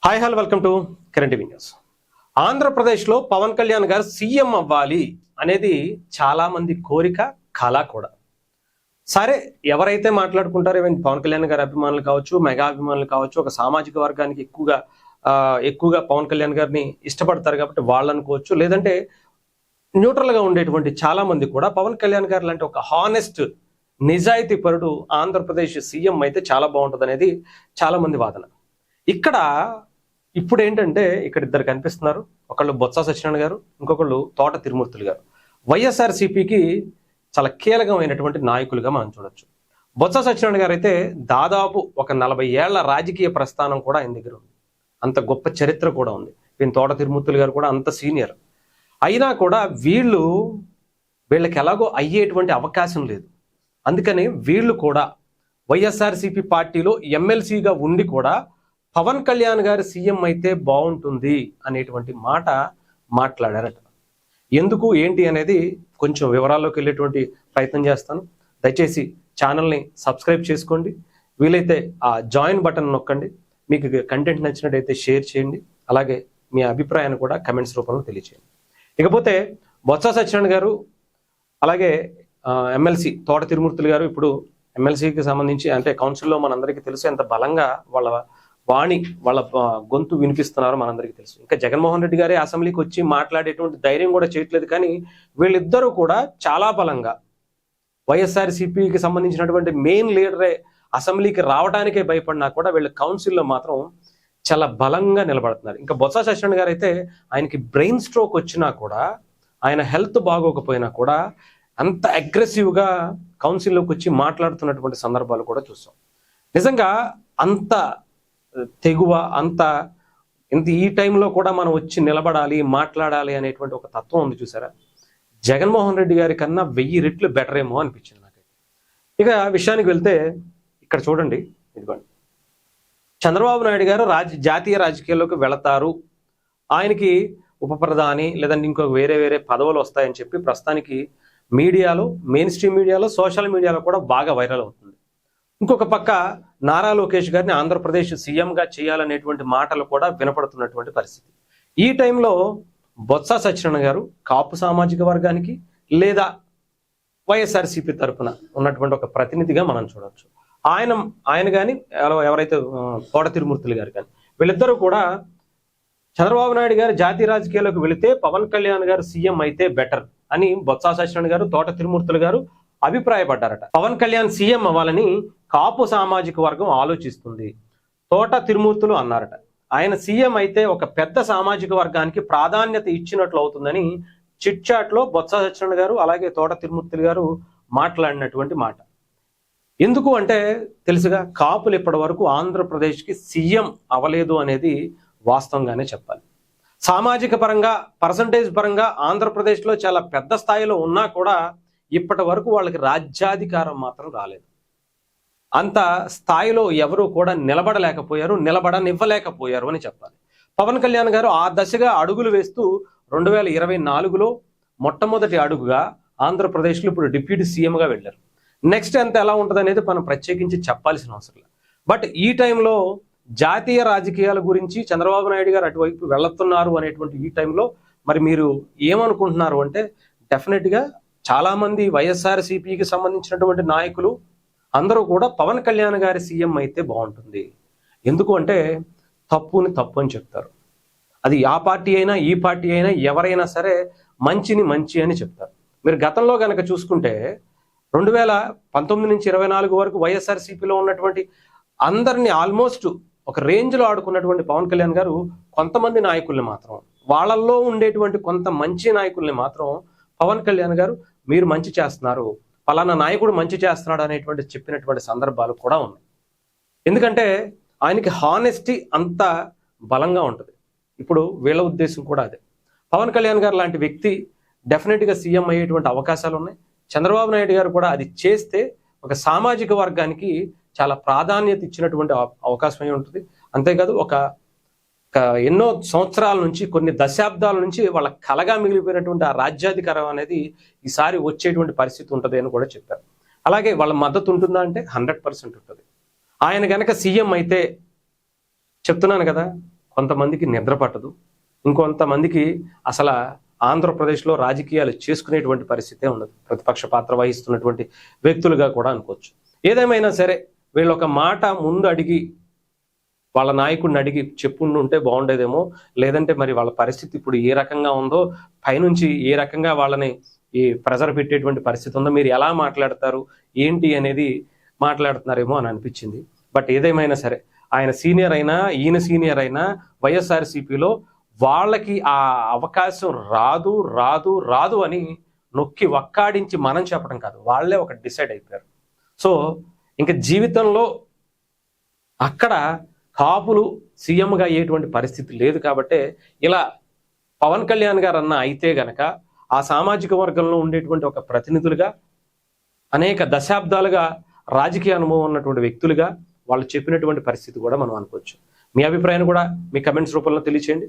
Hi hello welcome to current TV news. ఆంధ్రప్రదేశ్లో పవన్ కళ్యాణ్ గారు CM అవ్వాలి అనేది చాలా మంది కోరిక, కళ కూడా. సరే, ఎవరైతే మాట్లాడుకుంటారో పవన్ కళ్యాణ్ గారి అభిమానులు కావచ్చు, మెగా అభిమానులు కావచ్చు, ఒక సామాజిక వర్గానికి ఎక్కువగా పవన్ కళ్యాణ్ గారిని ఇష్టపడతారు కాబట్టి వాళ్ళు అనుకోవచ్చు. లేదంటే న్యూట్రల్ గా ఉండేటువంటి చాలా మంది కూడా పవన్ కళ్యాణ్ గారు లాంటి ఒక హానెస్ట్, నిజాయితీ పరుడు ఆంధ్రప్రదేశ్ సీఎం అయితే చాలా బాగుంటుంది అనేది చాలా మంది వాదన. ఇప్పుడు ఏంటంటే ఇక్కడ ఇద్దరు కనిపిస్తున్నారు. ఒకళ్ళు బొత్స సత్యనారాయణ గారు, ఇంకొకళ్ళు తోట తిరుమూర్తులు గారు. వైఎస్ఆర్సీపీకి చాలా కీలకమైనటువంటి నాయకులుగా మనం చూడొచ్చు. బొత్స సత్యనారాయణ గారు అయితే దాదాపు ఒక 40 ఏళ్ల రాజకీయ ప్రస్థానం కూడా ఆయన దగ్గర ఉంది. అంత గొప్ప చరిత్ర కూడా ఉంది. ఈయన తోట తిరుమూర్తులు గారు కూడా అంత సీనియర్. అయినా కూడా వీళ్ళకి ఎలాగో అయ్యేటువంటి అవకాశం లేదు. అందుకని వీళ్ళు కూడా వైఎస్ఆర్సీపీ పార్టీలో ఎమ్మెల్సీగా ఉండి కూడా పవన్ కళ్యాణ్ గారు సీఎం అయితే బాగుంటుంది అనేటువంటి మాట మాట్లాడారట. ఎందుకు ఏంటి అనేది కొంచెం వివరాల్లోకి వెళ్ళేటువంటి ప్రయత్నం చేస్తాను. దయచేసి ఛానల్ని సబ్స్క్రైబ్ చేసుకోండి. వీలైతే ఆ జాయిన్ బటన్ నొక్కండి. మీకు కంటెంట్ నచ్చినట్టయితే షేర్ చేయండి. అలాగే మీ అభిప్రాయాన్ని కూడా కమెంట్స్ రూపంలో తెలియచేయండి. ఇకపోతే బొత్స సత్యనారాయణ గారు, అలాగే ఎమ్మెల్సీ తోట తిరుమూర్తులు గారు ఇప్పుడు ఎమ్మెల్సీకి సంబంధించి అంటే కౌన్సిల్లో మనందరికీ తెలుసు ఎంత బలంగా వాళ్ళ గొంతు వినిపిస్తున్నారో మనందరికీ తెలుసు. ఇంకా జగన్మోహన్ రెడ్డి గారే అసెంబ్లీకి వచ్చి మాట్లాడేటువంటి ధైర్యం కూడా చేయట్లేదు. కానీ వీళ్ళిద్దరూ కూడా చాలా బలంగా వైఎస్ఆర్సీపీకి సంబంధించినటువంటి మెయిన్ లీడరే అసెంబ్లీకి రావడానికే భయపడినా కూడా వీళ్ళు కౌన్సిల్లో మాత్రం చాలా బలంగా నిలబడుతున్నారు. ఇంకా బొత్స సత్యనారాయణ గారు అయితే ఆయనకి బ్రెయిన్ స్ట్రోక్ వచ్చినా కూడా, ఆయన హెల్త్ బాగోకపోయినా కూడా అంత అగ్రెసివ్గా కౌన్సిల్లోకి వచ్చి మాట్లాడుతున్నటువంటి సందర్భాలు కూడా చూస్తాం. నిజంగా అంత తెగువ, ఇంత ఈ టైంలో కూడా మనం వచ్చి నిలబడాలి, మాట్లాడాలి అనేటువంటి ఒక తత్వం ఉంది చూసారా. జగన్మోహన్ రెడ్డి గారి కన్నా 1000 రెట్లు బెటర్ ఏమో అనిపించింది నాకైతే. ఇక విషయానికి వెళ్తే ఇక్కడ చూడండి, ఇదిగోండి, చంద్రబాబు నాయుడు గారు జాతీయ రాజకీయాల్లోకి వెళతారు, ఆయనకి ఉప ప్రధాని లేదంటే ఇంకొక వేరే పదవులు వస్తాయని చెప్పి ప్రస్తుతానికి మీడియాలో, మెయిన్ స్ట్రీమ్ మీడియాలో, సోషల్ మీడియాలో కూడా బాగా వైరల్ అవుతుంది. ఇంకొక పక్క నారా లోకేష్ గారిని ఆంధ్రప్రదేశ్ సీఎంగా చేయాలనేటువంటి మాటలు కూడా వినపడుతున్నటువంటి పరిస్థితి. ఈ టైంలో బొత్స సత్యనారాయణ గారు కాపు సామాజిక వర్గానికి లేదా వైఎస్ఆర్సీపీ తరఫున ఉన్నటువంటి ఒక ప్రతినిధిగా మనం చూడవచ్చు. ఆయన కానీ ఎవరైతే తోట తిరుమూర్తులు గారు కానీ వీళ్ళిద్దరూ కూడా చంద్రబాబు నాయుడు గారు జాతీయ రాజకీయాల్లోకి వెళితే పవన్ కళ్యాణ్ గారు సీఎం అయితే బెటర్ అని బొత్స సత్యనారాయణ గారు, తోట తిరుమూర్తులు గారు అభిప్రాయపడ్డారట. పవన్ కళ్యాణ్ సీఎం అవ్వాలని కాపు సామాజిక వర్గం ఆలోచిస్తుంది, తోట తిరుమూర్తులు అన్నారట. ఆయన సీఎం అయితే ఒక పెద్ద సామాజిక వర్గానికి ప్రాధాన్యత ఇచ్చినట్లు అవుతుందని చిట్ చాట్ లో బొత్స సత్యనారాయణ గారు అలాగే తోట తిరుమూర్తులు గారు మాట్లాడినటువంటి మాట. ఎందుకు అంటే తెలుసుగా, కాపులు ఇప్పటి వరకు ఆంధ్రప్రదేశ్కి సీఎం అవ్వలేదు అనేది వాస్తవంగానే చెప్పాలి. సామాజిక పరంగా, పర్సంటేజ్ పరంగా ఆంధ్రప్రదేశ్లో చాలా పెద్ద స్థాయిలో ఉన్నా కూడా ఇప్పటి వరకు వాళ్ళకి రాజ్యాధికారం మాత్రం రాలేదు. అంత స్థాయిలో ఎవరు కూడా నిలబడనివ్వలేకపోయారు అని చెప్పాలి. పవన్ కళ్యాణ్ గారు ఆ దశగా అడుగులు వేస్తూ 2024లో మొట్టమొదటి అడుగుగా ఆంధ్రప్రదేశ్లో ఇప్పుడు డిప్యూటీ సీఎంగా వెళ్ళారు. నెక్స్ట్ ఎంత ఎలా ఉంటుంది అనేది మనం ప్రత్యేకించి చెప్పాల్సిన అవసరం లేదు. బట్ ఈ టైంలో జాతీయ రాజకీయాల గురించి చంద్రబాబు నాయుడు గారు అటువైపు వెళ్తున్నారు అనేటువంటి ఈ టైంలో మరి మీరు ఏమనుకుంటున్నారు అంటే, డెఫినెట్గా చాలా మంది వైఎస్ఆర్సీపీకి సంబంధించినటువంటి నాయకులు అందరూ కూడా పవన్ కళ్యాణ్ గారి సీఎం అయితే బాగుంటుంది. ఎందుకు అంటే తప్పుని తప్పు అని చెప్తారు. అది ఆ పార్టీ అయినా ఈ పార్టీ అయినా ఎవరైనా సరే మంచిని మంచి అని చెప్తారు. మీరు గతంలో కనుక చూసుకుంటే 2019 నుంచి 24 వరకు వైఎస్ఆర్సీపీలో ఉన్నటువంటి అందరినీ ఆల్మోస్ట్ ఒక రేంజ్లో ఆడుకున్నటువంటి పవన్ కళ్యాణ్ గారు కొంతమంది నాయకుల్ని మాత్రం, వాళ్ళల్లో ఉండేటువంటి కొంత మంచి నాయకుల్ని మాత్రం పవన్ కళ్యాణ్ గారు మీరు మంచి చేస్తున్నారు, పలానా నాయకుడు మంచి చేస్తున్నాడు అనేటువంటి చెప్పినటువంటి సందర్భాలు కూడా ఉన్నాయి. ఎందుకంటే ఆయనకి హానెస్టీ అంత బలంగా ఉంటుంది. ఇప్పుడు వీళ్ళ ఉద్దేశం కూడా అదే. పవన్ కళ్యాణ్ గారు లాంటి వ్యక్తి డెఫినెట్గా సీఎం అయ్యేటువంటి అవకాశాలు ఉన్నాయి. చంద్రబాబు నాయుడు గారు కూడా అది చేస్తే ఒక సామాజిక వర్గానికి చాలా ప్రాధాన్యత ఇచ్చినటువంటి అవకాశం అయి ఉంటుంది. అంతేకాదు ఎన్నో సంవత్సరాల నుంచి, కొన్ని దశాబ్దాల నుంచి వాళ్ళ కలగా మిగిలిపోయినటువంటి ఆ రాజ్యాధికారం అనేది ఈసారి వచ్చేటువంటి పరిస్థితి ఉంటుంది అని కూడా చెప్పారు. అలాగే వాళ్ళ మద్దతు ఉంటుందా అంటే 100% ఉంటుంది. ఆయన గనక సీఎం అయితే చెప్తున్నాను కదా, కొంతమందికి నిద్ర పట్టదు, ఇంకొంతమందికి అసలు ఆంధ్రప్రదేశ్లో రాజకీయాలు చేసుకునేటువంటి పరిస్థితే ఉండదు, ప్రతిపక్ష పాత్ర వహిస్తున్నటువంటి వ్యక్తులుగా కూడా అనుకోవచ్చు. ఏదేమైనా సరే వీళ్ళు ఒక మాట ముందు అడిగి వాళ్ళ నాయకుడిని అడిగి చెప్పుంటే బాగుండేదేమో, లేదంటే మరి వాళ్ళ పరిస్థితి ఇప్పుడు ఏ రకంగా ఉందో, పైనుంచి ఏ రకంగా వాళ్ళని ఈ ప్రెజర్ పెట్టేటువంటి పరిస్థితి ఉందో, మీరు ఎలా మాట్లాడతారు ఏంటి అనేది మాట్లాడుతున్నారేమో అని అనిపించింది. బట్ ఏదేమైనా సరే ఆయన సీనియర్ అయినా ఈయన సీనియర్ అయినా వైఎస్ఆర్సీపీలో వాళ్ళకి ఆ అవకాశం రాదు రాదు రాదు అని నొక్కి వక్కాడించి మనం చెప్పడం కాదు, వాళ్ళే ఒక డిసైడ్ అయిపోయారు. సో ఇంకా జీవితంలో అక్కడ కాపులు సీఎంగా అయ్యేటువంటి పరిస్థితి లేదు కాబట్టే ఇలా పవన్ కళ్యాణ్ గారు అన్న అయితే గనక ఆ సామాజిక వర్గంలో ఉండేటువంటి ఒక ప్రతినిధులుగా అనేక దశాబ్దాలుగా రాజకీయ అనుభవం ఉన్నటువంటి వ్యక్తులుగా వాళ్ళు చెప్పినటువంటి పరిస్థితి కూడా మనం అనుకోవచ్చు. మీ అభిప్రాయాన్ని కూడా మీ కమెంట్స్ రూపంలో తెలియచేయండి.